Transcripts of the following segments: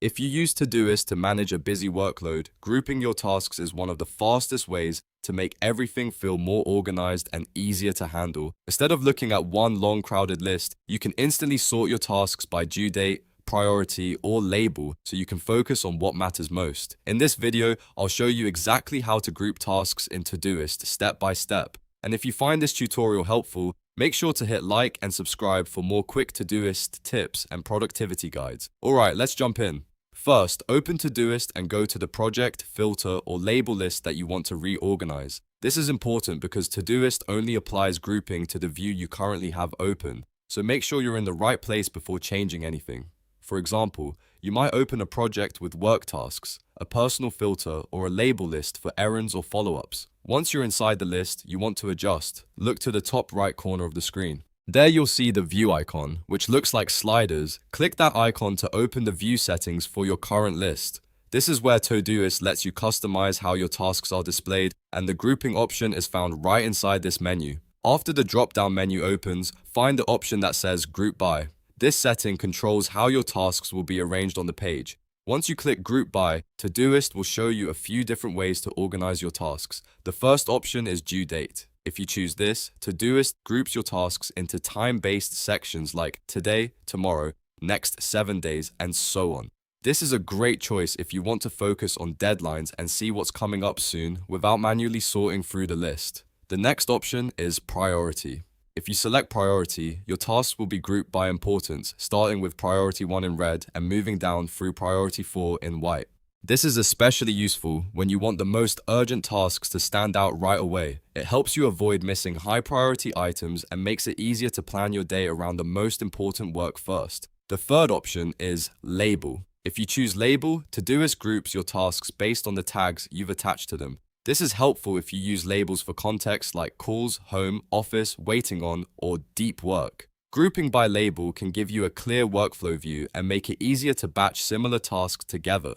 If you use Todoist to manage a busy workload, grouping your tasks is one of the fastest ways to make everything feel more organized and easier to handle. Instead of looking at one long crowded list, you can instantly sort your tasks by due date, priority, or label so you can focus on what matters most. In this video, I'll show you exactly how to group tasks in Todoist step by step. And if you find this tutorial helpful, make sure to hit like and subscribe for more quick Todoist tips and productivity guides. Alright, let's jump in. First, open Todoist and go to the project, filter, or label list that you want to reorganize. This is important because Todoist only applies grouping to the view you currently have open, so make sure you're in the right place before changing anything. For example, you might open a project with work tasks, a personal filter, or a label list for errands or follow-ups. Once you're inside the list, you want to adjust. Look to the top right corner of the screen. There you'll see the view icon, which looks like sliders. Click that icon to open the view settings for your current list. This is where Todoist lets you customize how your tasks are displayed, and the grouping option is found right inside this menu. After the drop-down menu opens, find the option that says Group By. This setting controls how your tasks will be arranged on the page. Once you click Group By, Todoist will show you a few different ways to organize your tasks. The first option is due date. If you choose this, Todoist groups your tasks into time-based sections like today, tomorrow, next 7 days, and so on. This is a great choice if you want to focus on deadlines and see what's coming up soon without manually sorting through the list. The next option is priority. If you select priority, your tasks will be grouped by importance, starting with priority 1 in red and moving down through priority 4 in white. This is especially useful when you want the most urgent tasks to stand out right away. It helps you avoid missing high priority items and makes it easier to plan your day around the most important work first. The third option is label. If you choose label, Todoist groups your tasks based on the tags you've attached to them. This is helpful if you use labels for contexts like calls, home, office, waiting on, or deep work. Grouping by label can give you a clear workflow view and make it easier to batch similar tasks together.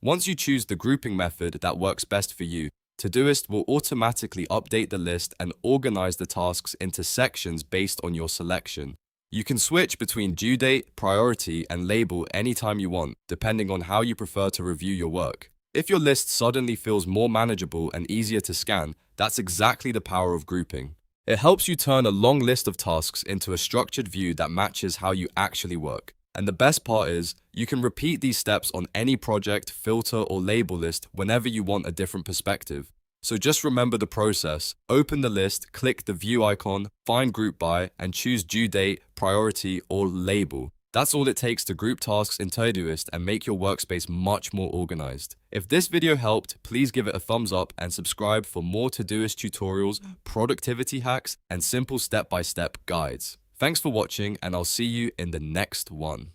Once you choose the grouping method that works best for you, Todoist will automatically update the list and organize the tasks into sections based on your selection. You can switch between due date, priority, and label anytime you want, depending on how you prefer to review your work. If your list suddenly feels more manageable and easier to scan, that's exactly the power of grouping. It helps you turn a long list of tasks into a structured view that matches how you actually work. And the best part is, you can repeat these steps on any project, filter, or label list whenever you want a different perspective. So just remember the process. Open the list, click the view icon, find Group By, and choose due date, priority, or label. That's all it takes to group tasks in Todoist and make your workspace much more organized. If this video helped, please give it a thumbs up and subscribe for more Todoist tutorials, productivity hacks, and simple step-by-step guides. Thanks for watching, and I'll see you in the next one.